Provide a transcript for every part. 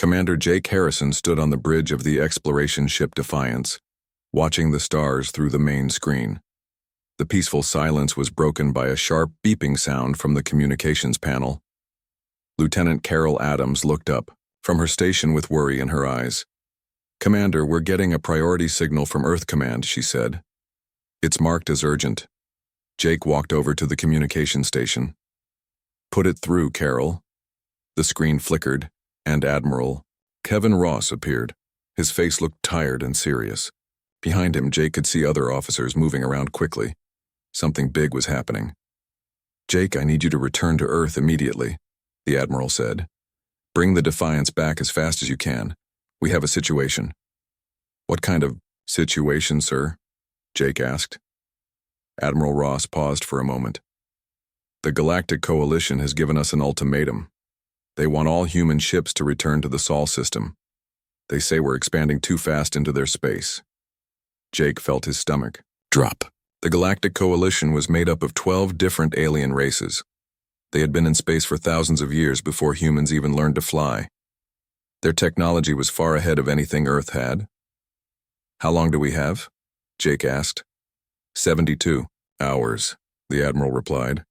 Commander Jake Harrison stood on the bridge of the exploration ship Defiance, watching the stars through the main screen. The peaceful silence was broken by a sharp beeping sound from the communications panel. Lieutenant Carol Adams looked up from her station with worry in her eyes. "Commander, we're getting a priority signal from Earth Command," she said. "It's marked as urgent." Jake walked over to the communication station. "Put it through, Carol." The screen flickered, and Admiral Kevin Ross appeared. His face looked tired and serious. Behind him, Jake could see other officers moving around quickly. Something big was happening. "Jake, I need you to return to Earth immediately," the Admiral said. "Bring the Defiance back as fast as you can. We have a situation." "What kind of situation, sir?" Jake asked. Admiral Ross paused for a moment. "The Galactic Coalition has given us an ultimatum. They want all human ships to return to the Sol system. They say we're expanding too fast into their space." Jake felt his stomach drop. The Galactic Coalition was made up of 12 different alien races. They had been in space for thousands of years before humans even learned to fly. Their technology was far ahead of anything Earth had. "How long do we have?" Jake asked. 72 hours, the Admiral replied.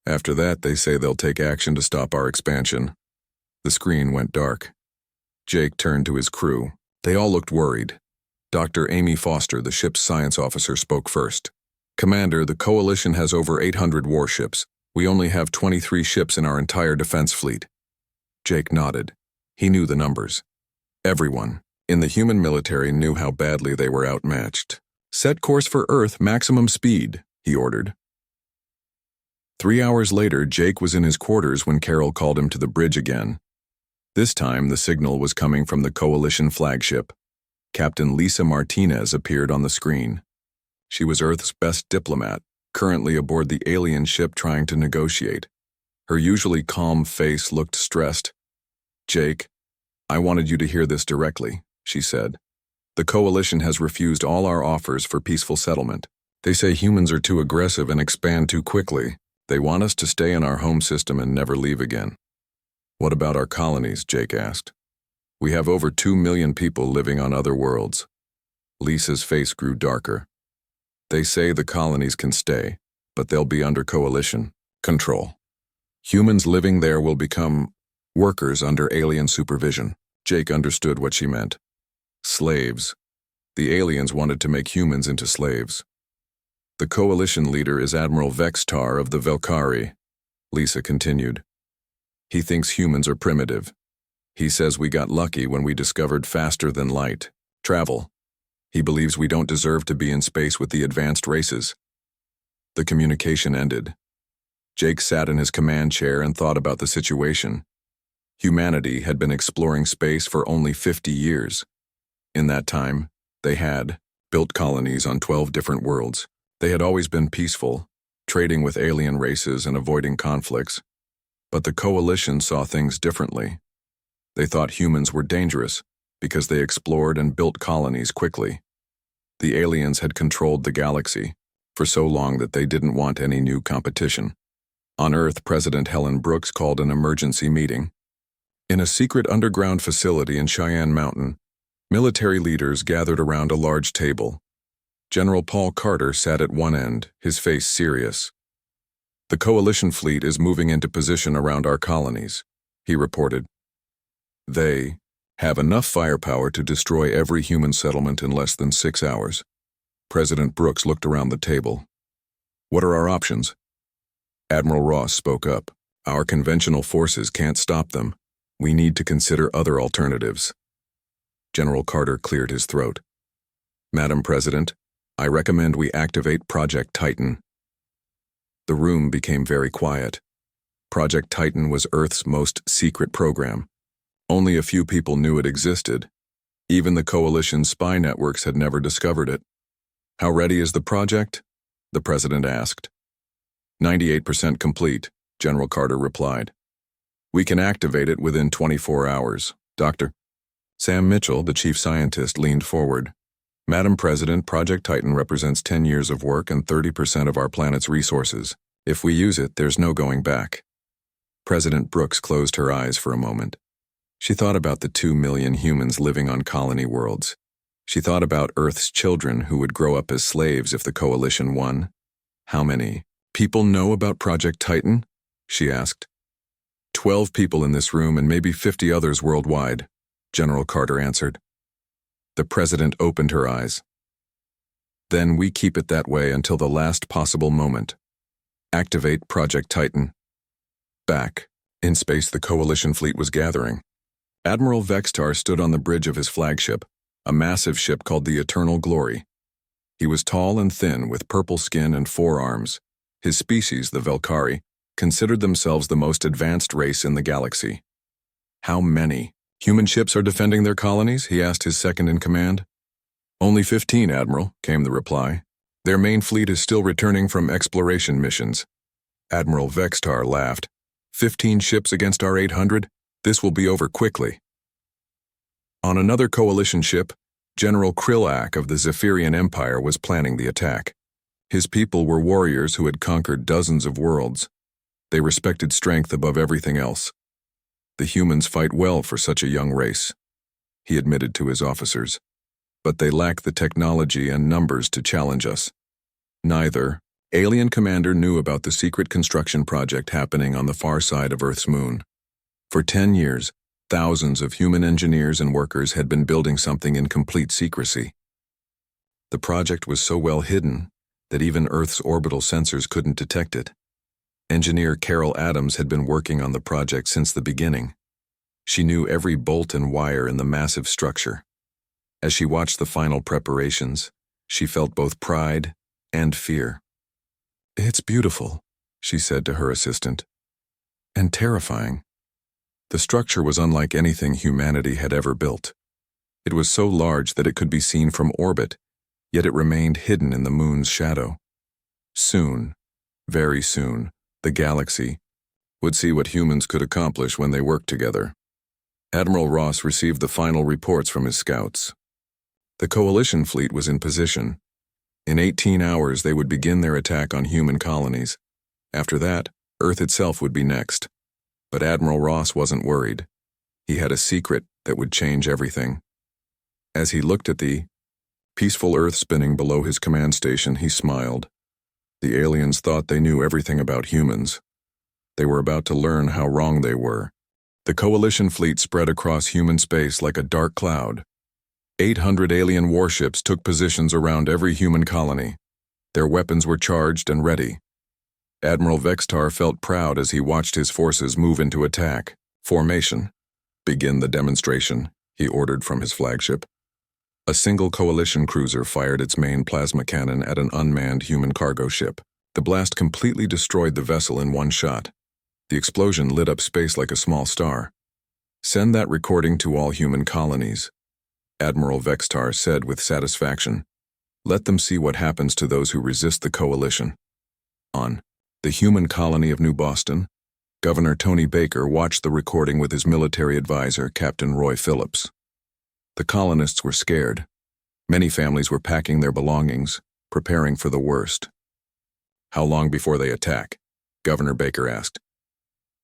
"After that, they say they'll take action to stop our expansion." The screen went dark. Jake turned to his crew. They all looked worried. Dr. Amy Foster, the ship's science officer, spoke first. "Commander, the Coalition has over 800 warships. We only have 23 ships in our entire defense fleet." Jake nodded. He knew the numbers. Everyone in the human military knew how badly they were outmatched. "Set course for Earth, maximum speed," he ordered. 3 hours later, Jake was in his quarters when Carol called him to the bridge again. This time, the signal was coming from the Coalition flagship. Captain Lisa Martinez appeared on the screen. She was Earth's best diplomat, currently aboard the alien ship trying to negotiate. Her usually calm face looked stressed. "Jake, I wanted you to hear this directly," she said. "The Coalition has refused all our offers for peaceful settlement. They say humans are too aggressive and expand too quickly. They want us to stay in our home system and never leave again." "What about our colonies?" Jake asked. "We have over 2 million people living on other worlds." Lisa's face grew darker. "They say the colonies can stay, but they'll be under Coalition control. Humans living there will become workers under alien supervision." Jake understood what she meant. Slaves. The aliens wanted to make humans into slaves. "The Coalition leader is Admiral Vextar of the Velkari," Lisa continued. "He thinks humans are primitive. He says we got lucky when we discovered faster than light travel. He believes we don't deserve to be in space with the advanced races." The communication ended. Jake sat in his command chair and thought about the situation. Humanity had been exploring space for only 50 years. In that time, they had built colonies on 12 different worlds. They had always been peaceful, trading with alien races and avoiding conflicts. But the Coalition saw things differently. They thought humans were dangerous because they explored and built colonies quickly. The aliens had controlled the galaxy for so long that they didn't want any new competition. On Earth, President Helen Brooks called an emergency meeting. In a secret underground facility in Cheyenne Mountain, military leaders gathered around a large table. General Paul Carter sat at one end, his face serious. "The Coalition fleet is moving into position around our colonies," he reported. "They have enough firepower to destroy every human settlement in less than 6 hours." President Brooks looked around the table. "What are our options?" Admiral Ross spoke up. "Our conventional forces can't stop them. We need to consider other alternatives." General Carter cleared his throat. "Madam President, I recommend we activate Project Titan." The room became very quiet. Project Titan was Earth's most secret program. Only a few people knew it existed. Even the Coalition's spy networks had never discovered it. "How ready is the project?" the President asked. 98% complete, General Carter replied. "We can activate it within 24 hours, Dr. Sam Mitchell, the chief scientist, leaned forward. "Madam President, Project Titan represents 10 years of work and 30% of our planet's resources. If we use it, there's no going back." President Brooks closed her eyes for a moment. She thought about the 2 million humans living on colony worlds. She thought about Earth's children who would grow up as slaves if the Coalition won. How many people know about Project Titan? She asked. 12 people in this room and maybe 50 others worldwide, General Carter answered. The president opened her eyes. Then we keep it that way until the last possible moment. Activate Project Titan. Back in space, the Coalition fleet was gathering. Admiral Vextar stood on the bridge of his flagship, a massive ship called the Eternal Glory. He was tall and thin, with purple skin and 4 arms. His species, the Velkari, considered themselves the most advanced race in the galaxy. How many human ships are defending their colonies? He asked his second-in-command. Only 15, Admiral, came the reply. Their main fleet is still returning from exploration missions. Admiral Vextar laughed. 15 ships against our 800? This will be over quickly. On another Coalition ship, General Krillak of the Zephyrian Empire was planning the attack. His people were warriors who had conquered dozens of worlds. They respected strength above everything else. The humans fight well for such a young race, he admitted to his officers. But they lack the technology and numbers to challenge us. Neither alien commander knew about the secret construction project happening on the far side of Earth's moon. For 10 years, thousands of human engineers and workers had been building something in complete secrecy. The project was so well hidden that even Earth's orbital sensors couldn't detect it. Engineer Carol Adams had been working on the project since the beginning. She knew every bolt and wire in the massive structure. As she watched the final preparations, she felt both pride and fear. "It's beautiful," she said to her assistant, "and terrifying." The structure was unlike anything humanity had ever built. It was so large that it could be seen from orbit, yet it remained hidden in the moon's shadow. Soon, very soon, the galaxy would see what humans could accomplish when they worked together. Admiral Ross received the final reports from his scouts. The Coalition fleet was in position. In 18 hours, they would begin their attack on human colonies. After that, Earth itself would be next. But Admiral Ross wasn't worried. He had a secret that would change everything. As he looked at the peaceful Earth spinning below his command station, he smiled. The aliens thought they knew everything about humans. They were about to learn how wrong they were. The Coalition fleet spread across human space like a dark cloud. 800 alien warships took positions around every human colony. Their weapons were charged and ready. Admiral Vextar felt proud as he watched his forces move into attack. "Formation. Begin the demonstration," he ordered from his flagship. A single Coalition cruiser fired its main plasma cannon at an unmanned human cargo ship. The blast completely destroyed the vessel in one shot. The explosion lit up space like a small star. "Send that recording to all human colonies," Admiral Vextar said with satisfaction. "Let them see what happens to those who resist the Coalition." On the human colony of New Boston, Governor Tony Baker watched the recording with his military advisor, Captain Roy Phillips. The colonists were scared. Many families were packing their belongings, preparing for the worst. "How long before they attack?" Governor Baker asked.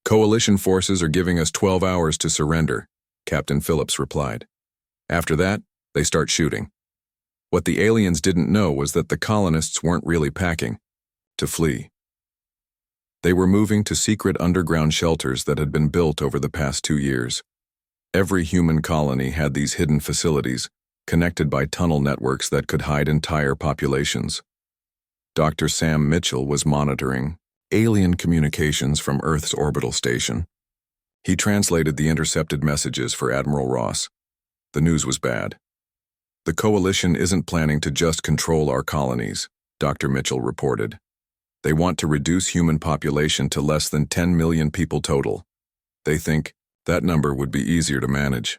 "Coalition forces are giving us 12 hours to surrender," Captain Phillips replied. "After that, they start shooting." What the aliens didn't know was that the colonists weren't really packing to flee. They were moving to secret underground shelters that had been built over the past 2 years. Every human colony had these hidden facilities, connected by tunnel networks that could hide entire populations. Dr. Sam Mitchell was monitoring alien communications from Earth's orbital station. He translated the intercepted messages for Admiral Ross. The news was bad. "The Coalition isn't planning to just control our colonies," Dr. Mitchell reported. "They want to reduce human population to less than 10 million people total. They think that number would be easier to manage."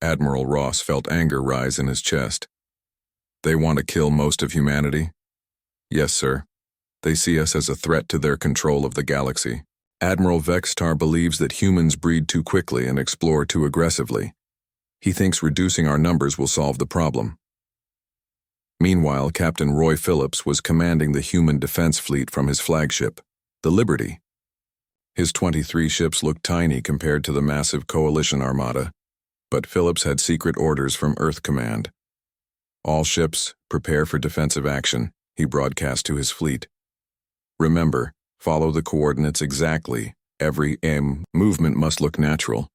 Admiral Ross felt anger rise in his chest. "They want to kill most of humanity?" "Yes, sir. They see us as a threat to their control of the galaxy. Admiral Vextar believes that humans breed too quickly and explore too aggressively. He thinks reducing our numbers will solve the problem." Meanwhile, Captain Roy Phillips was commanding the human defense fleet from his flagship, the Liberty. His 23 ships looked tiny compared to the massive coalition armada, but Phillips had secret orders from Earth Command. All ships, prepare for defensive action, he broadcast to his fleet. Remember, follow the coordinates exactly. Every movement must look natural.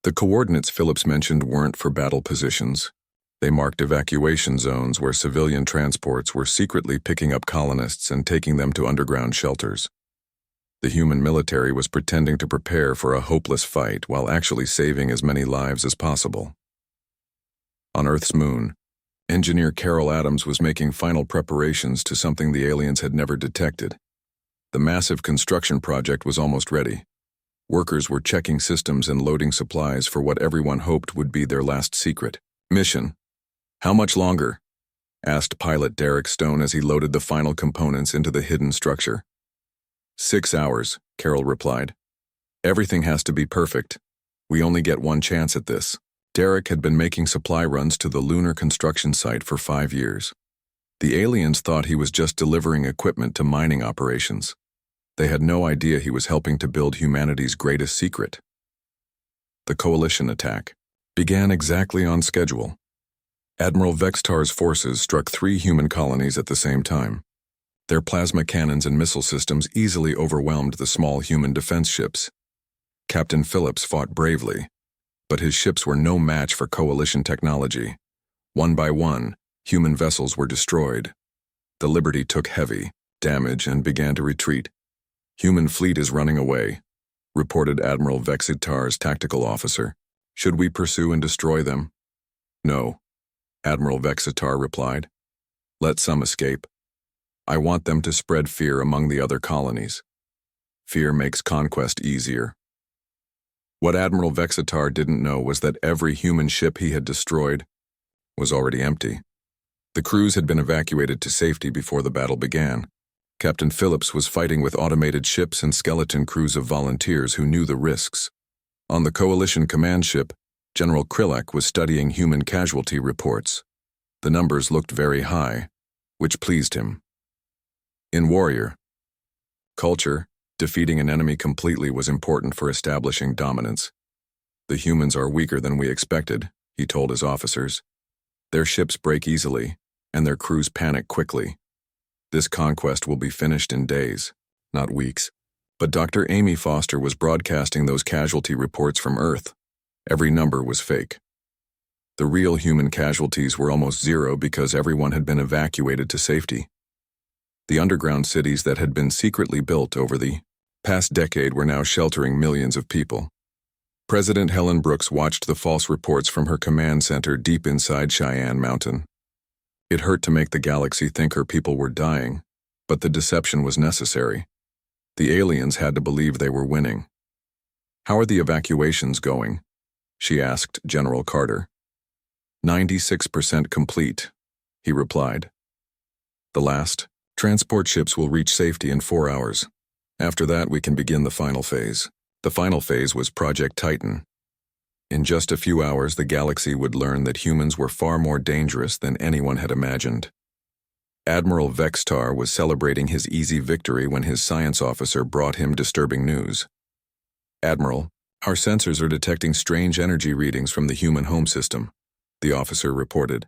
The coordinates Phillips mentioned weren't for battle positions. They marked evacuation zones where civilian transports were secretly picking up colonists and taking them to underground shelters. The human military was pretending to prepare for a hopeless fight while actually saving as many lives as possible. On Earth's moon, engineer Carol Adams was making final preparations to something the aliens had never detected. The massive construction project was almost ready. Workers were checking systems and loading supplies for what everyone hoped would be their last secret mission. "How much longer?" asked pilot Derek Stone as he loaded the final components into the hidden structure. 6 hours, Carol replied. "Everything has to be perfect. We only get one chance at this." Derek had been making supply runs to the lunar construction site for 5 years. The aliens thought he was just delivering equipment to mining operations. They had no idea he was helping to build humanity's greatest secret. The coalition attack began exactly on schedule. Admiral Vextar's forces struck 3 human colonies at the same time. Their plasma cannons and missile systems easily overwhelmed the small human defense ships. Captain Phillips fought bravely, but his ships were no match for coalition technology. One by one, human vessels were destroyed. The Liberty took heavy damage and began to retreat. "Human fleet is running away," reported Admiral Vexitar's tactical officer. "Should we pursue and destroy them?" "No," Admiral Vexitar replied. "Let some escape. I want them to spread fear among the other colonies. Fear makes conquest easier." What Admiral Vexitar didn't know was that every human ship he had destroyed was already empty. The crews had been evacuated to safety before the battle began. Captain Phillips was fighting with automated ships and skeleton crews of volunteers who knew the risks. On the coalition command ship, General Krillak was studying human casualty reports. The numbers looked very high, which pleased him. In Warrior culture, defeating an enemy completely was important for establishing dominance. "The humans are weaker than we expected," he told his officers. "Their ships break easily, and their crews panic quickly. This conquest will be finished in days, not weeks." But Dr. Amy Foster was broadcasting those casualty reports from Earth. Every number was fake. The real human casualties were almost zero because everyone had been evacuated to safety. The underground cities that had been secretly built over the past decade were now sheltering millions of people. President Helen Brooks watched the false reports from her command center deep inside Cheyenne Mountain. It hurt to make the galaxy think her people were dying, but the deception was necessary. The aliens had to believe they were winning. "How are the evacuations going?" she asked General Carter. 96% complete, he replied. "The last transport ships will reach safety in 4 hours. After that, we can begin the final phase." The final phase was Project Titan. In just a few hours, the galaxy would learn that humans were far more dangerous than anyone had imagined. Admiral Vextar was celebrating his easy victory when his science officer brought him disturbing news. "Admiral, our sensors are detecting strange energy readings from the human home system," the officer reported.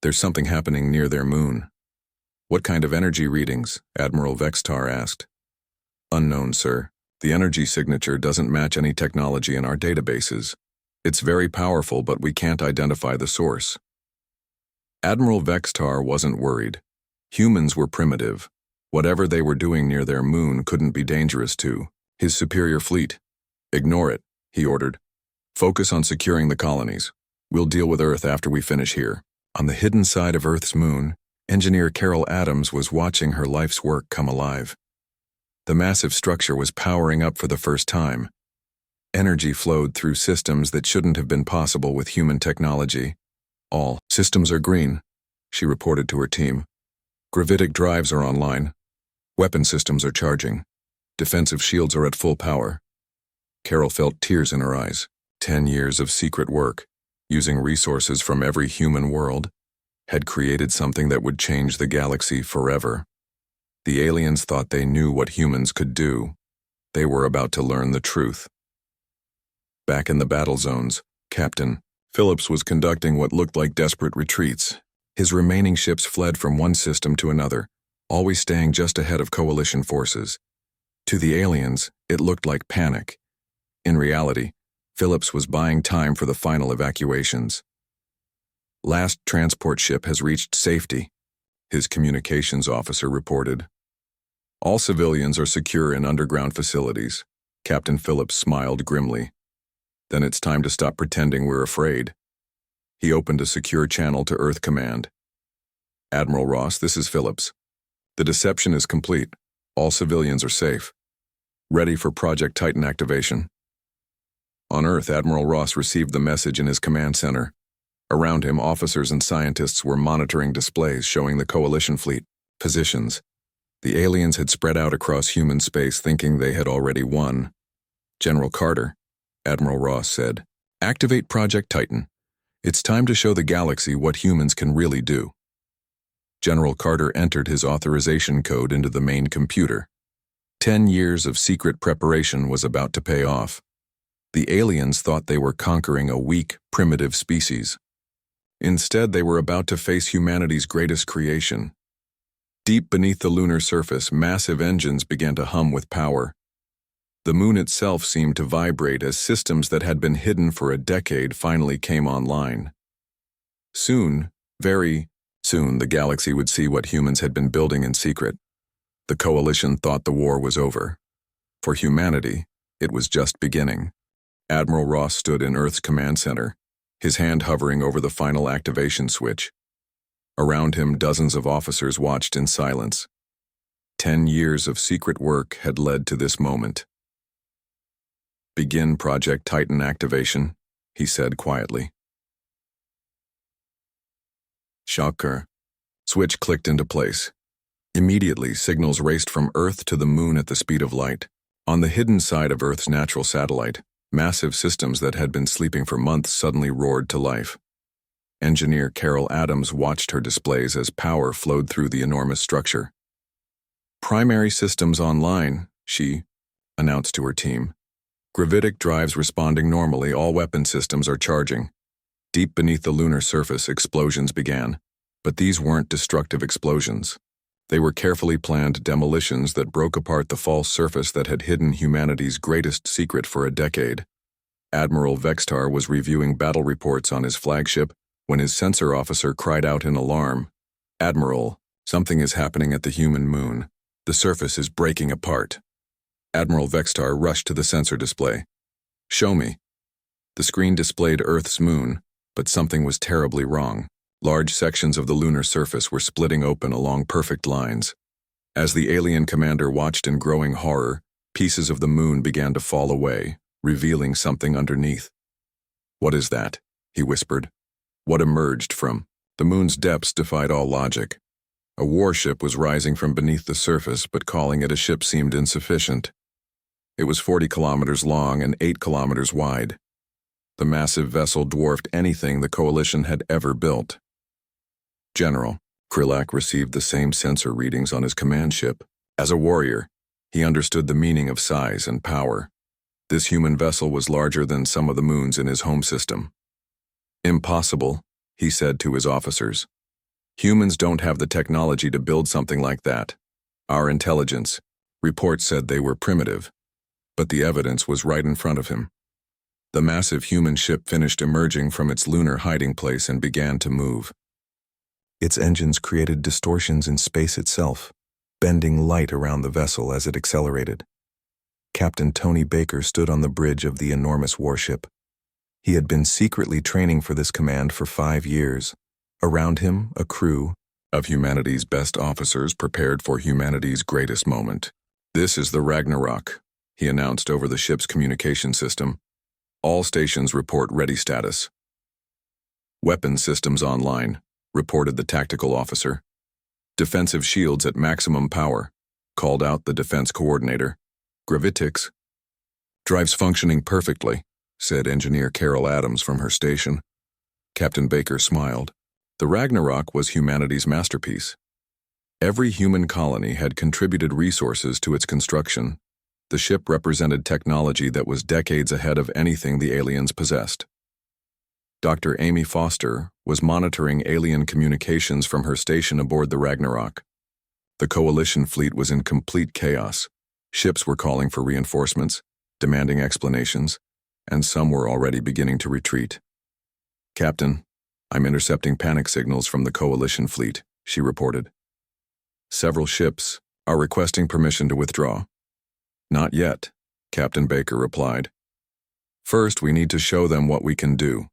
"There's something happening near their moon." "What kind of energy readings?" Admiral Vextar asked. "Unknown, sir. The energy signature doesn't match any technology in our databases. It's very powerful, but we can't identify the source." Admiral Vextar wasn't worried. Humans were primitive. Whatever they were doing near their moon couldn't be dangerous to his superior fleet. "Ignore it," he ordered. "Focus on securing the colonies. We'll deal with Earth after we finish here." On the hidden side of Earth's moon, engineer Carol Adams was watching her life's work come alive. The massive structure was powering up for the first time. Energy flowed through systems that shouldn't have been possible with human technology. "All systems are green," she reported to her team. "Gravitic drives are online. Weapon systems are charging. Defensive shields are at full power." Carol felt tears in her eyes. 10 years of secret work, using resources from every human world, had created something that would change the galaxy forever. The aliens thought they knew what humans could do, They were about to learn the truth. Back in the battle zones, Captain Phillips was conducting what looked like desperate retreats. His remaining ships fled from one system to another, always staying just ahead of coalition forces. To the aliens, it looked like panic. In reality, Phillips was buying time for the final evacuations. Last transport ship has reached safety, his communications officer reported. All civilians are secure in underground facilities. Captain Phillips smiled grimly. Then it's time to stop pretending we're afraid. He opened a secure channel to Earth Command. Admiral Ross, this is Phillips. The deception is complete. All civilians are safe. Ready for Project Titan activation. On Earth, Admiral Ross received the message in his command center. Around him, officers and scientists were monitoring displays showing the coalition fleet positions. The aliens had spread out across human space thinking they had already won. General Carter, Admiral Ross said, activate Project Titan. It's time to show the galaxy what humans can really do. General Carter entered his authorization code into the main computer. 10 years of secret preparation was about to pay off. The aliens thought they were conquering a weak, primitive species. Instead, they were about to face humanity's greatest creation. Deep beneath the lunar surface, massive engines began to hum with power. The moon itself seemed to vibrate as systems that had been hidden for a decade finally came online. Soon, very soon, the galaxy would see what humans had been building in secret. The coalition thought the war was over. For humanity, it was just beginning. Admiral Ross stood in Earth's command center, his hand hovering over the final activation switch. Around him, dozens of officers watched in silence. 10 years of secret work had led to this moment. Begin Project Titan activation, he said quietly. Shocker. Switch clicked into place. Immediately, signals raced from Earth to the moon at the speed of light. On the hidden side of Earth's natural satellite, massive systems that had been sleeping for months suddenly roared to life. Engineer Carol Adams watched her displays as power flowed through the enormous structure. Primary systems online, she announced to her team. Gravitic drives responding normally, all weapon systems are charging. Deep beneath the lunar surface, explosions began. But these weren't destructive explosions. They were carefully planned demolitions that broke apart the false surface that had hidden humanity's greatest secret for a decade. Admiral Vextar was reviewing battle reports on his flagship when his sensor officer cried out in alarm. Admiral, something is happening at the human moon. The surface is breaking apart. Admiral Vextar rushed to the sensor display. Show me. The screen displayed Earth's moon, but something was terribly wrong. Large sections of the lunar surface were splitting open along perfect lines. As the alien commander watched in growing horror, pieces of the moon began to fall away, revealing something underneath. What is that? He whispered. What emerged from the moon's depths defied all logic. A warship was rising from beneath the surface, but calling it a ship seemed insufficient. It was 40 kilometers long and 8 kilometers wide. The massive vessel dwarfed anything the coalition had ever built. General, Krillak received the same sensor readings on his command ship. As a warrior, he understood the meaning of size and power. This human vessel was larger than some of the moons in his home system. Impossible, he said to his officers. Humans don't have the technology to build something like that. Our intelligence, reports said they were primitive, but the evidence was right in front of him. The massive human ship finished emerging from its lunar hiding place and began to move. Its engines created distortions in space itself, bending light around the vessel as it accelerated. Captain Tony Baker stood on the bridge of the enormous warship. He had been secretly training for this command for 5 years. Around him, a crew of humanity's best officers prepared for humanity's greatest moment. This is the Ragnarok, he announced over the ship's communication system. All stations report ready status. Weapon systems online, reported the tactical officer. Defensive shields at maximum power, called out the defense coordinator. Gravitics. Drives functioning perfectly, said Engineer Carol Adams from her station. Captain Baker smiled. The Ragnarok was humanity's masterpiece. Every human colony had contributed resources to its construction. The ship represented technology that was decades ahead of anything the aliens possessed. Dr. Amy Foster was monitoring alien communications from her station aboard the Ragnarok. The Coalition fleet was in complete chaos. Ships were calling for reinforcements, demanding explanations, and some were already beginning to retreat. "Captain, I'm intercepting panic signals from the Coalition fleet," she reported. "Several ships are requesting permission to withdraw." "Not yet," Captain Baker replied. "First, we need to show them what we can do."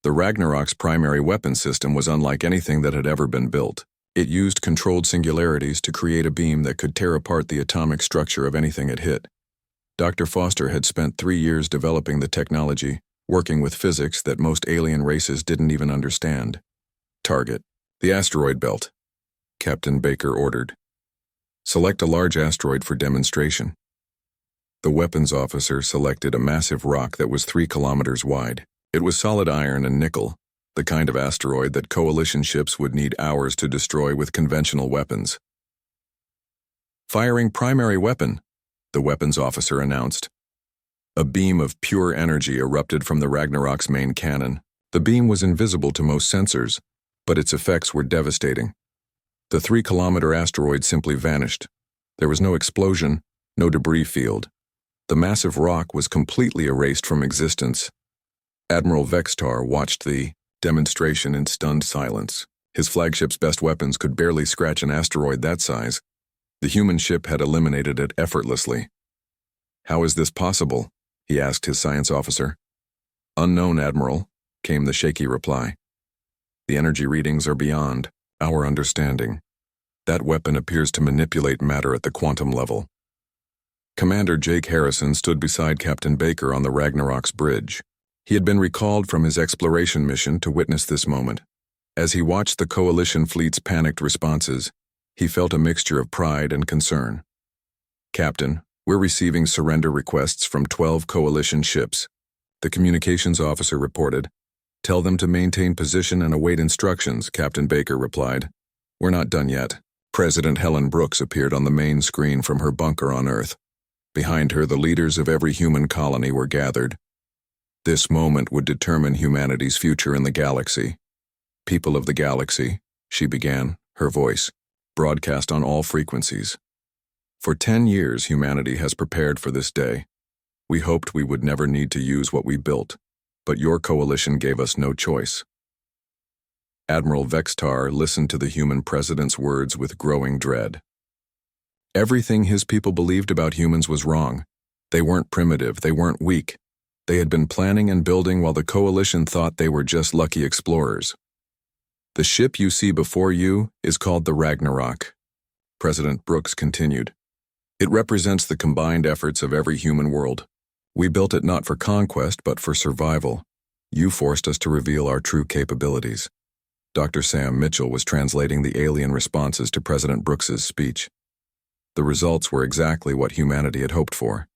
The Ragnarok's primary weapon system was unlike anything that had ever been built. It used controlled singularities to create a beam that could tear apart the atomic structure of anything it hit. Dr. Foster had spent 3 years developing the technology, working with physics that most alien races didn't even understand. "Target the asteroid belt," Captain Baker ordered. "Select a large asteroid for demonstration." The weapons officer selected a massive rock that was 3 kilometers wide. It was solid iron and nickel, the kind of asteroid that Coalition ships would need hours to destroy with conventional weapons. "Firing primary weapon," the weapons officer announced. A beam of pure energy erupted from the Ragnarok's main cannon. The beam was invisible to most sensors, but its effects were devastating. The 3-kilometer asteroid simply vanished. There was no explosion, no debris field. The massive rock was completely erased from existence. Admiral Vextar watched the demonstration in stunned silence. His flagship's best weapons could barely scratch an asteroid that size. The human ship had eliminated it effortlessly. "How is this possible?" he asked his science officer. "Unknown, Admiral," came the shaky reply. "The energy readings are beyond our understanding. That weapon appears to manipulate matter at the quantum level." Commander Jake Harrison stood beside Captain Baker on the Ragnarok's bridge. He had been recalled from his exploration mission to witness this moment. As he watched the Coalition fleet's panicked responses, he felt a mixture of pride and concern. "Captain, we're receiving surrender requests from 12 Coalition ships," the communications officer reported. "Tell them to maintain position and await instructions," Captain Baker replied. "We're not done yet." President Helen Brooks appeared on the main screen from her bunker on Earth. Behind her, the leaders of every human colony were gathered. This moment would determine humanity's future in the galaxy. "People of the galaxy," she began, her voice broadcast on all frequencies. "For 10 years, humanity has prepared for this day. We hoped we would never need to use what we built, but your Coalition gave us no choice." Admiral Vextar listened to the human president's words with growing dread. Everything his people believed about humans was wrong. They weren't primitive, they weren't weak. They had been planning and building while the Coalition thought they were just lucky explorers. "The ship you see before you is called the Ragnarok," President Brooks continued. "It represents the combined efforts of every human world. We built it not for conquest, but for survival. You forced us to reveal our true capabilities." Dr. Sam Mitchell was translating the alien responses to President Brooks's speech. The results were exactly what humanity had hoped for.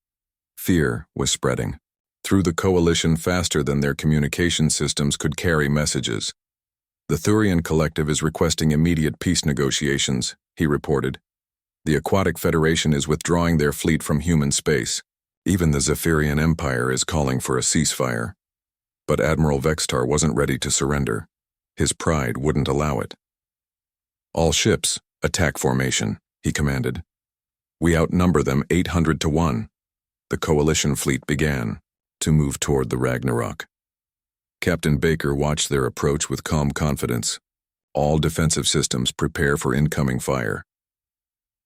Fear was spreading through the Coalition faster than their communication systems could carry messages. "The Thurian Collective is requesting immediate peace negotiations," he reported. "The Aquatic Federation is withdrawing their fleet from human space. Even the Zephyrian Empire is calling for a ceasefire." But Admiral Vextar wasn't ready to surrender. His pride wouldn't allow it. "All ships, attack formation," he commanded. "We outnumber them 800 to 1. The Coalition fleet began to move toward the Ragnarok. Captain Baker watched their approach with calm confidence. All defensive systems prepare for incoming fire.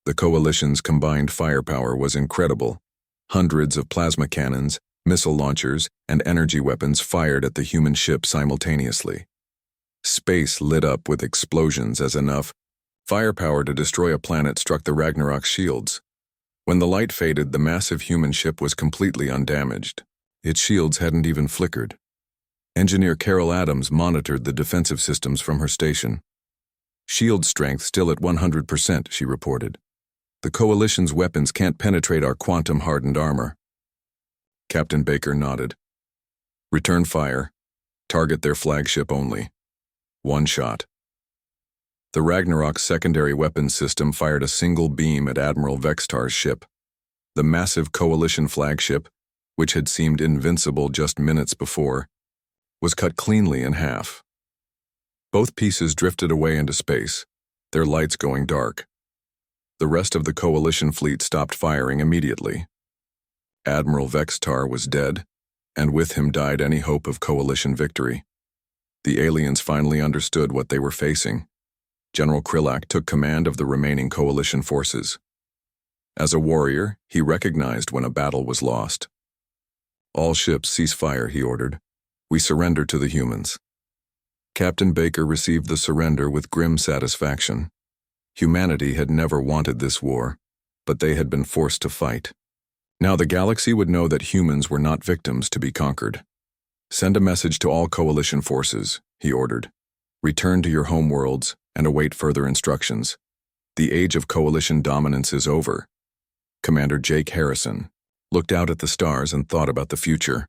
The Coalition's combined firepower was incredible. Hundreds of plasma cannons, missile launchers, and energy weapons fired at the human ship simultaneously. Space lit up with explosions as enough firepower to destroy a planet struck the Ragnarok's shields. When the light faded, the massive human ship was completely undamaged. Its shields hadn't even flickered. Engineer Carol Adams monitored the defensive systems from her station. "Shield strength still at 100%, she reported. "The Coalition's weapons can't penetrate our quantum-hardened armor." Captain Baker nodded. "Return fire. Target their flagship only. 1 shot." The Ragnarok's secondary weapons system fired a single beam at Admiral Vextar's ship. The massive coalition flagship, which had seemed invincible just minutes before, was cut cleanly in half. Both pieces drifted away into space, their lights going dark. The rest of the coalition fleet stopped firing immediately. Admiral Vextar was dead, and with him died any hope of coalition victory. The aliens finally understood what they were facing. General Krillak took command of the remaining coalition forces. As a warrior, he recognized when a battle was lost. "All ships cease fire," he ordered. "We surrender to the humans." Captain Baker received the surrender with grim satisfaction. Humanity had never wanted this war, but they had been forced to fight. Now the galaxy would know that humans were not victims to be conquered. "Send a message to all coalition forces," he ordered. "Return to your homeworlds and await further instructions. The age of coalition dominance is over." Commander Jake Harrison looked out at the stars and thought about the future.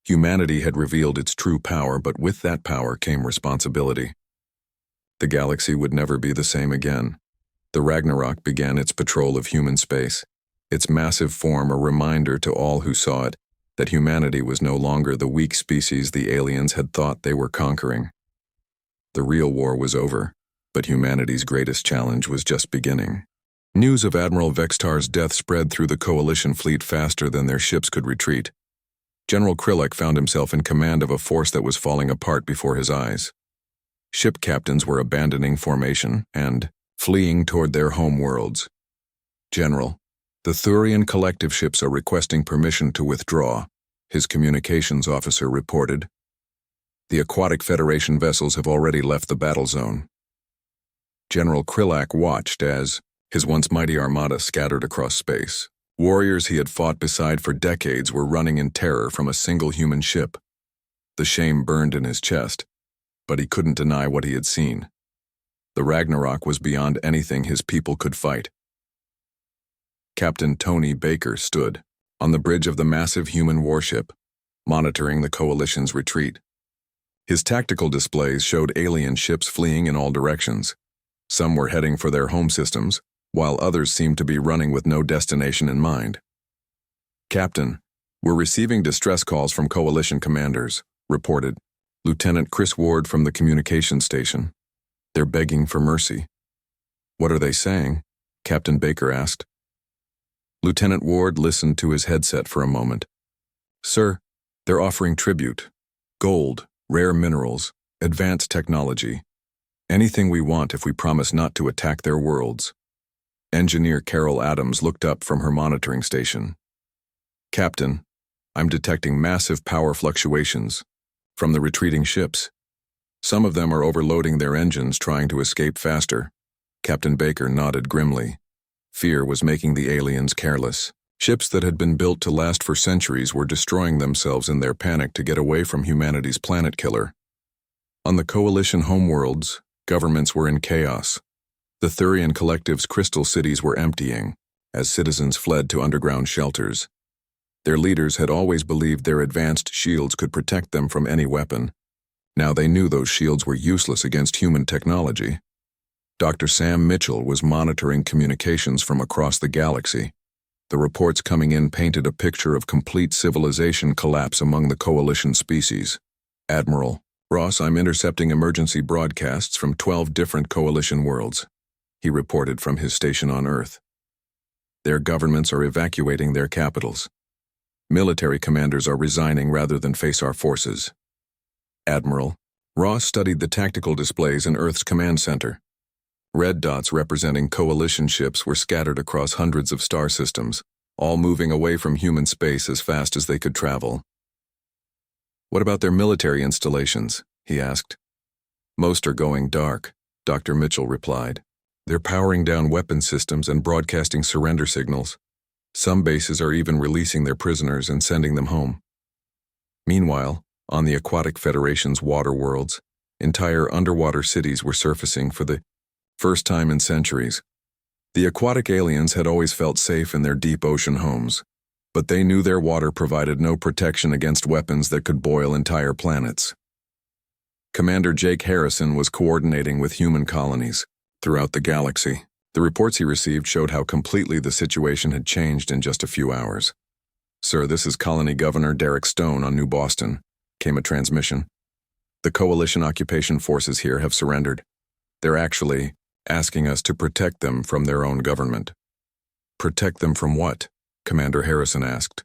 Humanity had revealed its true power, but with that power came responsibility. The galaxy would never be the same again. The Ragnarok began its patrol of human space, its massive form a reminder to all who saw it that humanity was no longer the weak species the aliens had thought they were conquering. The real war was over, but humanity's greatest challenge was just beginning. News of Admiral Vextar's death spread through the coalition fleet faster than their ships could retreat. General Krillak found himself in command of a force that was falling apart before his eyes. Ship captains were abandoning formation and fleeing toward their home worlds. "General, the Thurian collective ships are requesting permission to withdraw," his communications officer reported. "The Aquatic Federation vessels have already left the battle zone." General Krillak watched as his once mighty armada scattered across space. Warriors he had fought beside for decades were running in terror from a single human ship. The shame burned in his chest, but he couldn't deny what he had seen. The Ragnarok was beyond anything his people could fight. Captain Tony Baker stood on the bridge of the massive human warship, monitoring the coalition's retreat. His tactical displays showed alien ships fleeing in all directions. Some were heading for their home systems, while others seemed to be running with no destination in mind. "Captain, we're receiving distress calls from coalition commanders," reported Lieutenant Chris Ward from the communications station. "They're begging for mercy." "What are they saying?" Captain Baker asked. Lieutenant Ward listened to his headset for a moment. "Sir, they're offering tribute. Gold, rare minerals, advanced technology. Anything we want if we promise not to attack their worlds." Engineer Carol Adams looked up from her monitoring station. "Captain, I'm detecting massive power fluctuations from the retreating ships. Some of them are overloading their engines trying to escape faster." Captain Baker nodded grimly. Fear was making the aliens careless. Ships that had been built to last for centuries were destroying themselves in their panic to get away from humanity's planet killer. On the coalition homeworlds, governments were in chaos. The Thurian collective's crystal cities were emptying, as citizens fled to underground shelters. Their leaders had always believed their advanced shields could protect them from any weapon. Now they knew those shields were useless against human technology. Dr. Sam Mitchell was monitoring communications from across the galaxy. The reports coming in painted a picture of complete civilization collapse among the coalition species. "Admiral Ross, I'm intercepting emergency broadcasts from 12 different coalition worlds," he reported from his station on Earth. "Their governments are evacuating their capitals. Military commanders are resigning rather than face our forces." Admiral Ross studied the tactical displays in Earth's command center. Red dots representing coalition ships were scattered across hundreds of star systems, all moving away from human space as fast as they could travel. "What about their military installations?" he asked. "Most are going dark," Dr. Mitchell replied. "They're powering down weapon systems and broadcasting surrender signals. Some bases are even releasing their prisoners and sending them home." Meanwhile, on the Aquatic Federation's water worlds, entire underwater cities were surfacing for the first time in centuries. The aquatic aliens had always felt safe in their deep ocean homes, but they knew their water provided no protection against weapons that could boil entire planets. Commander Jake Harrison was coordinating with human colonies throughout the galaxy. The reports he received showed how completely the situation had changed in just a few hours. "Sir, this is Colony Governor Derek Stone on New Boston," came a transmission. "The Coalition occupation forces here have surrendered. They're actually asking us to protect them from their own government." "Protect them from what?" Commander Harrison asked.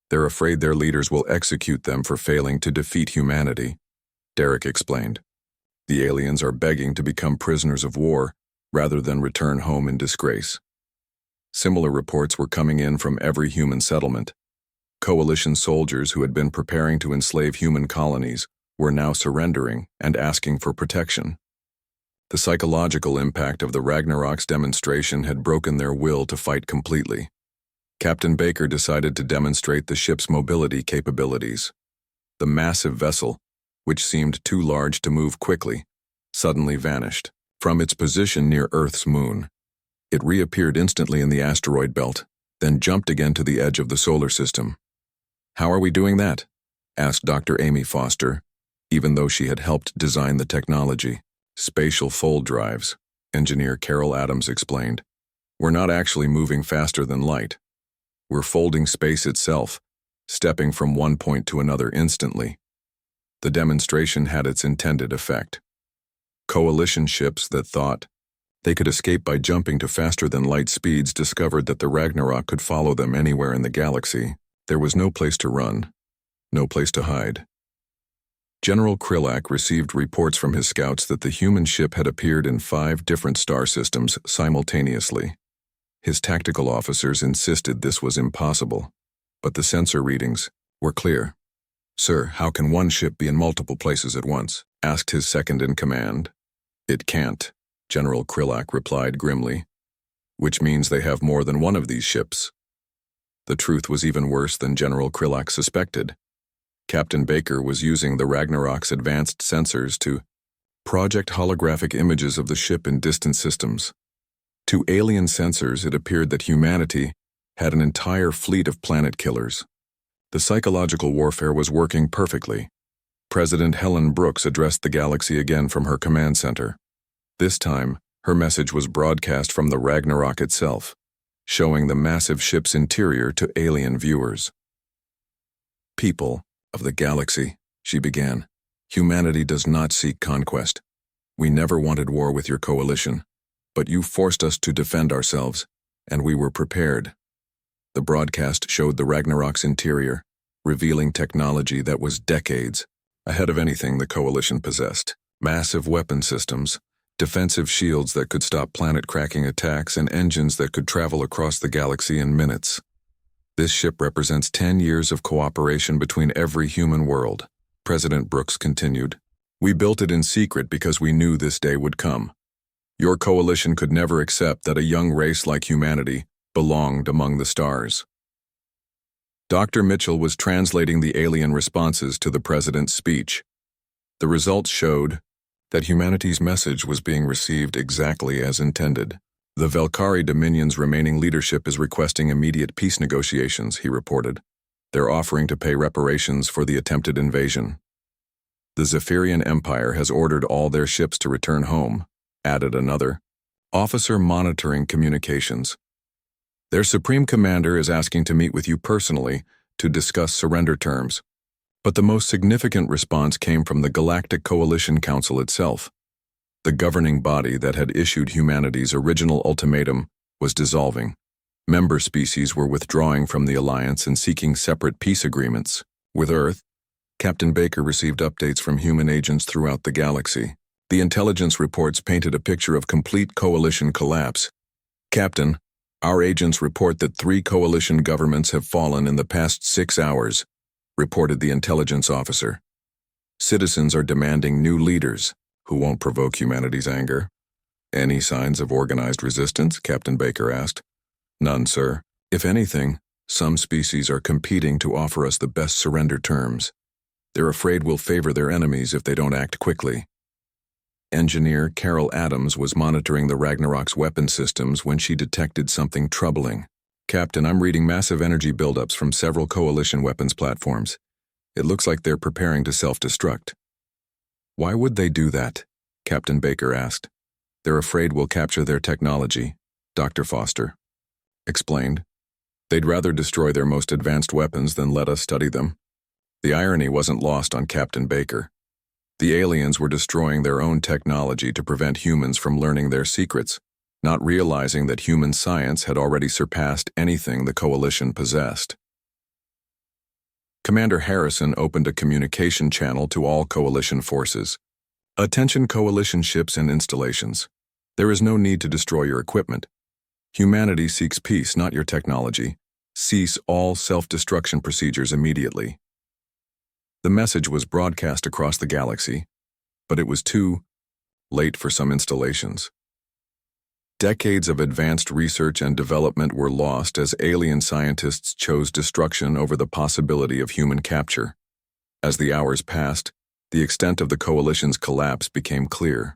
"They're afraid their leaders will execute them for failing to defeat humanity," Derek explained. "The aliens are begging to become prisoners of war rather than return home in disgrace." Similar reports were coming in from every human settlement. Coalition soldiers who had been preparing to enslave human colonies were now surrendering and asking for protection. The psychological impact of the Ragnarok's demonstration had broken their will to fight completely. Captain Baker decided to demonstrate the ship's mobility capabilities. The massive vessel, which seemed too large to move quickly, suddenly vanished from its position near Earth's moon. It reappeared instantly in the asteroid belt, then jumped again to the edge of the solar system. "How are we doing that?" asked Dr. Amy Foster, even though she had helped design the technology. "Spatial fold drives," engineer Carol Adams explained. "We're not actually moving faster than light. We're folding space itself, stepping from one point to another instantly." The demonstration had its intended effect. Coalition ships that thought they could escape by jumping to faster-than-light speeds discovered that the Ragnarok could follow them anywhere in the galaxy. There was no place to run, no place to hide. General Krillak received reports from his scouts that the human ship had appeared in 5 different star systems simultaneously. His tactical officers insisted this was impossible, but the sensor readings were clear. "Sir, how can one ship be in multiple places at once?" asked his second-in-command. "It can't," General Krillak replied grimly, "which means they have more than one of these ships." The truth was even worse than General Krillak suspected. Captain Baker was using the Ragnarok's advanced sensors to project holographic images of the ship in distant systems. To alien sensors, it appeared that humanity had an entire fleet of planet killers. The psychological warfare was working perfectly. President Helen Brooks addressed the galaxy again from her command center. This time, her message was broadcast from the Ragnarok itself, showing the massive ship's interior to alien viewers. "People of the galaxy," she began, "humanity does not seek conquest. We never wanted war with your coalition, but you forced us to defend ourselves, and we were prepared." The broadcast showed the Ragnarok's interior, revealing technology that was decades ahead of anything the coalition possessed. Massive weapon systems, defensive shields that could stop planet-cracking attacks, and engines that could travel across the galaxy in minutes. "This ship represents 10 years of cooperation between every human world," President Brooks continued. "We built it in secret because we knew this day would come. Your coalition could never accept that a young race like humanity belonged among the stars." Dr. Mitchell was translating the alien responses to the president's speech. The results showed that humanity's message was being received exactly as intended. "The Velkari Dominion's remaining leadership is requesting immediate peace negotiations," he reported. "They're offering to pay reparations for the attempted invasion. The Zephyrian Empire has ordered all their ships to return home," added another officer monitoring communications. "Their Supreme Commander is asking to meet with you personally to discuss surrender terms." But the most significant response came from the Galactic Coalition Council itself. The governing body that had issued humanity's original ultimatum was dissolving. Member species were withdrawing from the alliance and seeking separate peace agreements. With Earth, Captain Baker received updates from human agents throughout the galaxy. The intelligence reports painted a picture of complete coalition collapse. "Captain, our agents report that 3 coalition governments have fallen in the past 6 hours, reported the intelligence officer. "Citizens are demanding new leaders who won't provoke humanity's anger." "Any signs of organized resistance?" Captain Baker asked. "None, sir. If anything, some species are competing to offer us the best surrender terms. They're afraid we'll favor their enemies if they don't act quickly." Engineer Carol Adams was monitoring the Ragnarok's weapon systems when she detected something troubling. "Captain, I'm reading massive energy buildups from several coalition weapons platforms. It looks like they're preparing to self-destruct." "Why would they do that?" Captain Baker asked. "They're afraid we'll capture their technology Dr. Foster explained. They'd rather destroy their most advanced weapons than let us study them. The irony wasn't lost on Captain Baker. The aliens were destroying their own technology to prevent humans from learning their secrets, not realizing that human science had already surpassed anything the Coalition possessed. Commander Harrison opened a communication channel to all Coalition forces. Attention Coalition ships and installations. There is no need to destroy your equipment. Humanity seeks peace, not your technology. Cease all self-destruction procedures immediately. The message was broadcast across the galaxy, but it was too late for some installations. Decades of advanced research and development were lost as alien scientists chose destruction over the possibility of human capture. As the hours passed, the extent of the Coalition's collapse became clear.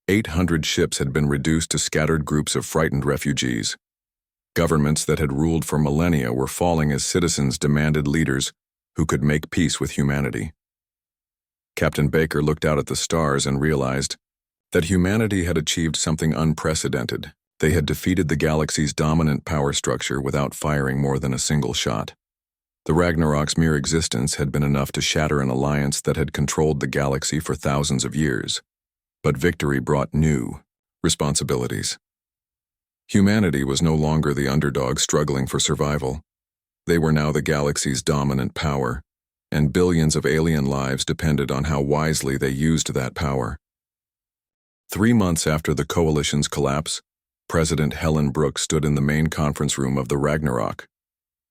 800 ships had been reduced to scattered groups of frightened refugees. Governments that had ruled for millennia were falling as citizens demanded leaders who could make peace with humanity. Captain Baker looked out at the stars and realized that humanity had achieved something unprecedented. They had defeated the galaxy's dominant power structure without firing more than a single shot. The Ragnarok's mere existence had been enough to shatter an alliance that had controlled the galaxy for thousands of years. But victory brought new responsibilities. Humanity was no longer the underdog struggling for survival. They were now the galaxy's dominant power, and billions of alien lives depended on how wisely they used that power. 3 months after the Coalition's collapse, President Helen Brooks stood in the main conference room of the Ragnarok.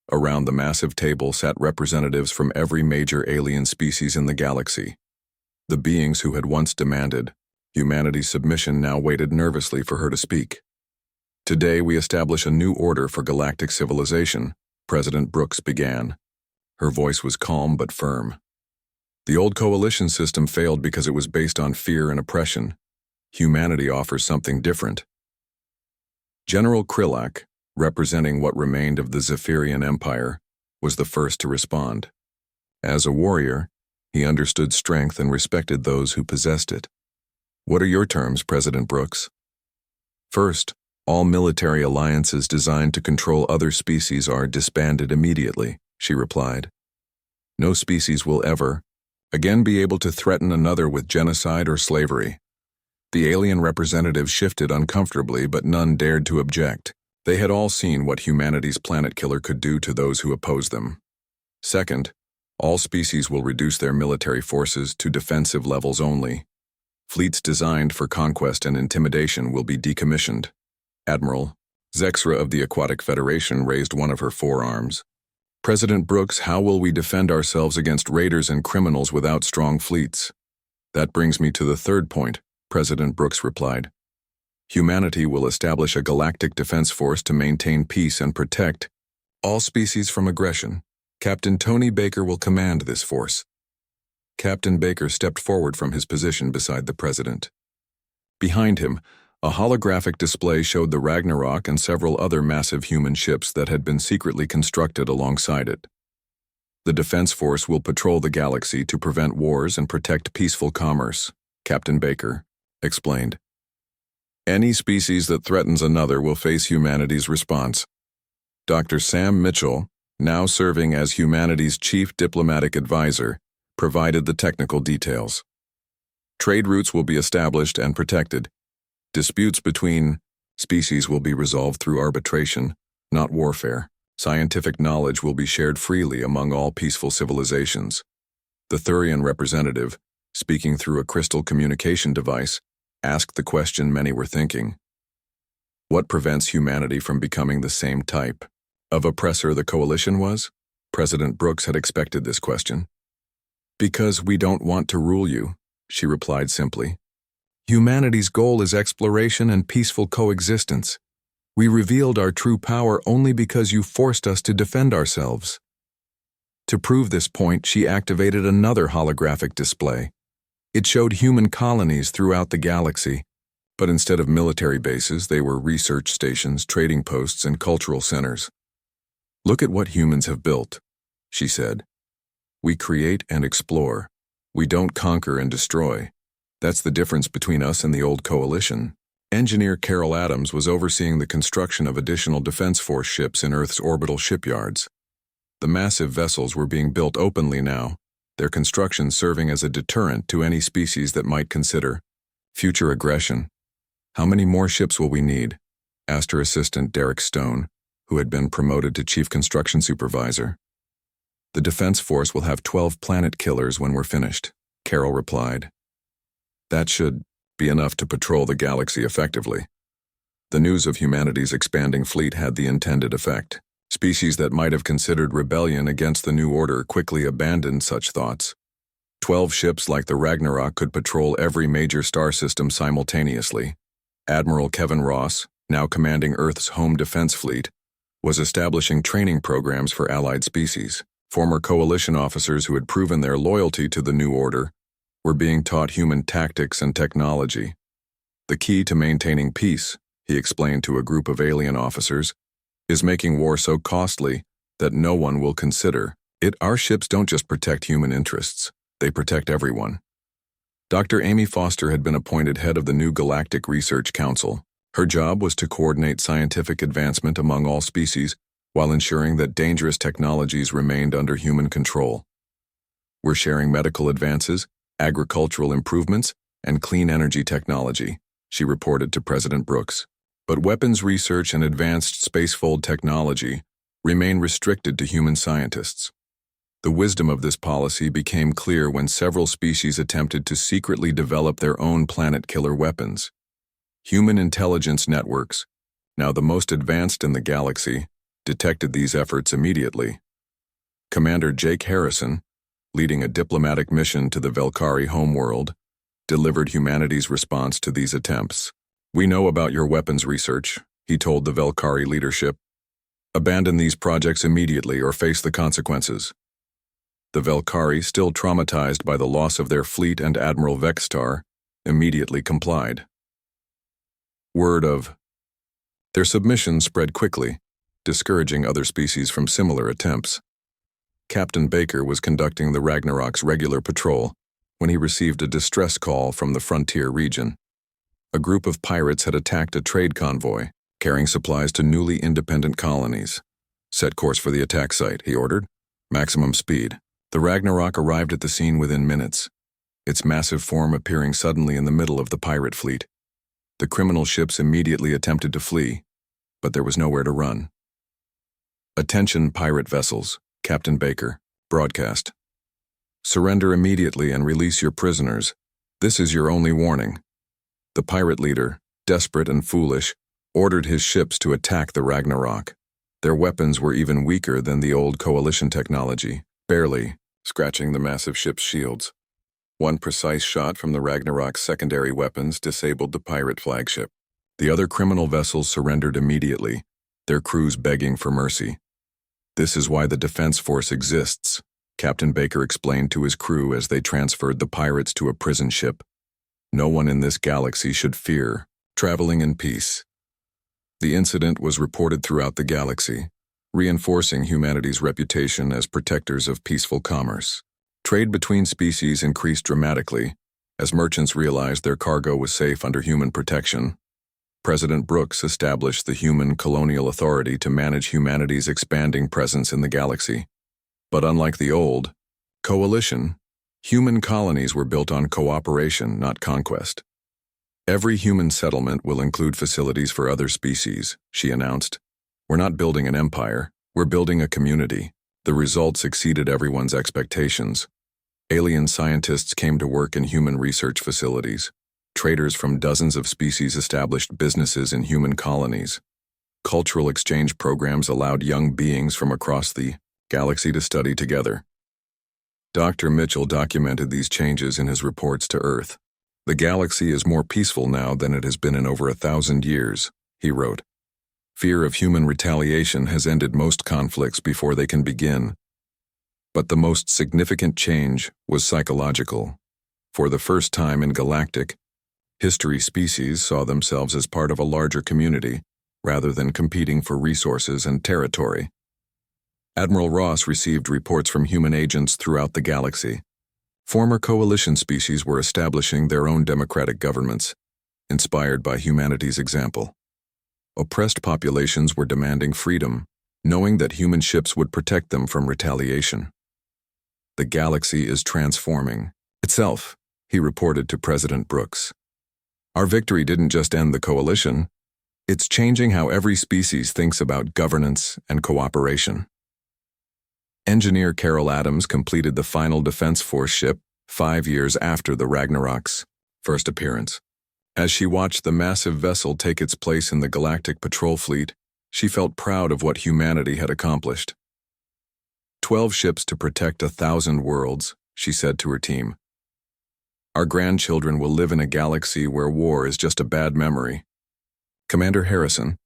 Around the massive table sat representatives from every major alien species in the galaxy. The beings who had once demanded humanity's submission now waited nervously for her to speak. Today we establish a new order for galactic civilization, President Brooks began. Her voice was calm but firm. The old Coalition system failed because it was based on fear and oppression. Humanity offers something different. General Krillak, representing what remained of the Zephyrian Empire, was the first to respond. As a warrior, he understood strength and respected those who possessed it. What are your terms, President Brooks? First, all military alliances designed to control other species are disbanded immediately, she replied. No species will ever, again be able to threaten another with genocide or slavery. The alien representatives shifted uncomfortably, but none dared to object. They had all seen what humanity's planet killer could do to those who opposed them. Second, all species will reduce their military forces to defensive levels only. Fleets designed for conquest and intimidation will be decommissioned. Admiral Zexra of the Aquatic Federation raised one of her forearms. President Brooks, how will we defend ourselves against raiders and criminals without strong fleets? That brings me to the third point, President Brooks replied. Humanity will establish a galactic defense force to maintain peace and protect all species from aggression. Captain Tony Baker will command this force. Captain Baker stepped forward from his position beside the president. Behind him, a holographic display showed the Ragnarok and several other massive human ships that had been secretly constructed alongside it. The defense force will patrol the galaxy to prevent wars and protect peaceful commerce, Captain Baker explained. Any species that threatens another will face humanity's response. Dr. Sam Mitchell, now serving as humanity's chief diplomatic advisor, provided the technical details. Trade routes will be established and protected. Disputes between species will be resolved through arbitration, not warfare. Scientific knowledge will be shared freely among all peaceful civilizations. The Thurian representative, speaking through a crystal communication device, asked the question many were thinking. What prevents humanity from becoming the same type of oppressor the Coalition was? President Brooks had expected this question. Because we don't want to rule you, she replied simply. Humanity's goal is exploration and peaceful coexistence. We revealed our true power only because you forced us to defend ourselves. To prove this point, she activated another holographic display. It showed human colonies throughout the galaxy, but instead of military bases, they were research stations, trading posts, and cultural centers. Look at what humans have built, she said. We create and explore. We don't conquer and destroy. That's the difference between us and the old Coalition. Engineer Carol Adams was overseeing the construction of additional Defense Force ships in Earth's orbital shipyards. The massive vessels were being built openly now, their construction serving as a deterrent to any species that might consider future aggression. "How many more ships will we need?" asked her assistant Derek Stone, who had been promoted to chief construction supervisor. "The Defense Force will have 12 planet killers when we're finished," Carol replied. "That should be enough to patrol the galaxy effectively." The news of humanity's expanding fleet had the intended effect. Species that might have considered rebellion against the new order quickly abandoned such thoughts. 12 ships like the Ragnarok could patrol every major star system simultaneously. Admiral Kevin Ross, now commanding Earth's home defense fleet, was establishing training programs for allied species. Former coalition officers who had proven their loyalty to the new order were being taught human tactics and technology. "The key to maintaining peace," he explained to a group of alien officers, "is making war so costly that no one will consider it. Our ships don't just protect human interests, they protect everyone." Dr. Amy Foster had been appointed head of the new Galactic Research Council. Her job was to coordinate scientific advancement among all species while ensuring that dangerous technologies remained under human control. "We're sharing medical advances, agricultural improvements, and clean energy technology," she reported to President Brooks. "But weapons research and advanced spacefold technology remain restricted to human scientists." The wisdom of this policy became clear when several species attempted to secretly develop their own planet-killer weapons. Human intelligence networks, now the most advanced in the galaxy, detected these efforts immediately. Commander Jake Harrison, leading a diplomatic mission to the Velkari homeworld, delivered humanity's response to these attempts. "We know about your weapons research," he told the Velkari leadership. "Abandon these projects immediately or face the consequences." The Velkari, still traumatized by the loss of their fleet and Admiral Vextar, immediately complied. Word of their submission spread quickly, discouraging other species from similar attempts. Captain Baker was conducting the Ragnarok's regular patrol when he received a distress call from the frontier region. A group of pirates had attacked a trade convoy, carrying supplies to newly independent colonies. "Set course for the attack site," he ordered. "Maximum speed." The Ragnarok arrived at the scene within minutes, its massive form appearing suddenly in the middle of the pirate fleet. The criminal ships immediately attempted to flee, but there was nowhere to run. "Attention pirate vessels," Captain Baker broadcast. "Surrender immediately and release your prisoners. This is your only warning." The pirate leader, desperate and foolish, ordered his ships to attack the Ragnarok. Their weapons were even weaker than the old coalition technology, barely scratching the massive ship's shields. One precise shot from the Ragnarok's secondary weapons disabled the pirate flagship. The other criminal vessels surrendered immediately, their crews begging for mercy. "This is why the Defense Force exists," Captain Baker explained to his crew as they transferred the pirates to a prison ship. "No one in this galaxy should fear traveling in peace." The incident was reported throughout the galaxy, reinforcing humanity's reputation as protectors of peaceful commerce. Trade between species increased dramatically as merchants realized their cargo was safe under human protection. President Brooks established the Human Colonial Authority to manage humanity's expanding presence in the galaxy. But unlike the old coalition, human colonies were built on cooperation, not conquest. "Every human settlement will include facilities for other species," she announced. "We're not building an empire, we're building a community." The results exceeded everyone's expectations. Alien scientists came to work in human research facilities. Traders from dozens of species established businesses in human colonies. Cultural exchange programs allowed young beings from across the galaxy to study together. Dr. Mitchell documented these changes in his reports to Earth. "The galaxy is more peaceful now than it has been in over 1,000 years, he wrote. "Fear of human retaliation has ended most conflicts before they can begin. But the most significant change was psychological. For the first time in galactic history, species saw themselves as part of a larger community, rather than competing for resources and territory." Admiral Ross received reports from human agents throughout the galaxy. Former coalition species were establishing their own democratic governments. inspired by humanity's example. Oppressed populations were demanding freedom, knowing that human ships would protect them from retaliation. The galaxy is transforming itself, he reported to President Brooks. Our victory didn't just end the coalition, it's changing how every species thinks about governance and cooperation. Engineer Carol Adams completed the final Defense Force ship 5 years after the Ragnarok's first appearance. As she watched the massive vessel take its place in the Galactic Patrol Fleet, she felt proud of what humanity had accomplished. 12 ships to protect 1,000 worlds, she said to her team. Our grandchildren will live in a galaxy where war is just a bad memory. Commander Harrison,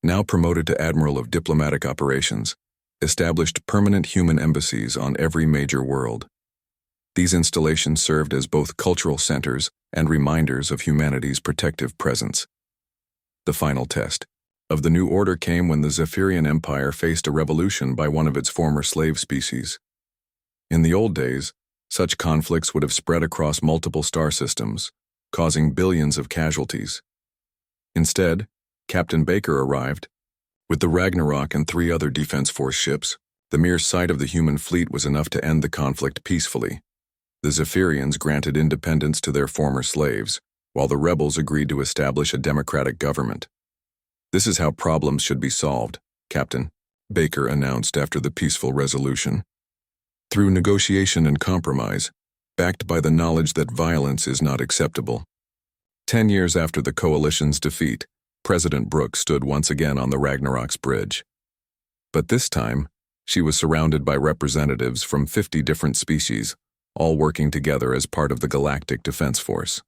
now promoted to Admiral of Diplomatic Operations, established permanent human embassies on every major world. These installations served as both cultural centers and reminders of humanity's protective presence. The final test of the new order came when the Zephyrian Empire faced a revolution by one of its former slave species. In the old days, such conflicts would have spread across multiple star systems, causing billions of casualties. Instead, Captain Baker arrived. With the Ragnarok and 3 other Defense Force ships, the mere sight of the human fleet was enough to end the conflict peacefully. The Zephyrians granted independence to their former slaves, while the rebels agreed to establish a democratic government. This is how problems should be solved, Captain Baker announced after the peaceful resolution. Through negotiation and compromise, backed by the knowledge that violence is not acceptable. 10 years after the coalition's defeat, President Brooks stood once again on the Ragnarok's bridge. But this time, she was surrounded by representatives from 50 different species, all working together as part of the Galactic Defense Force.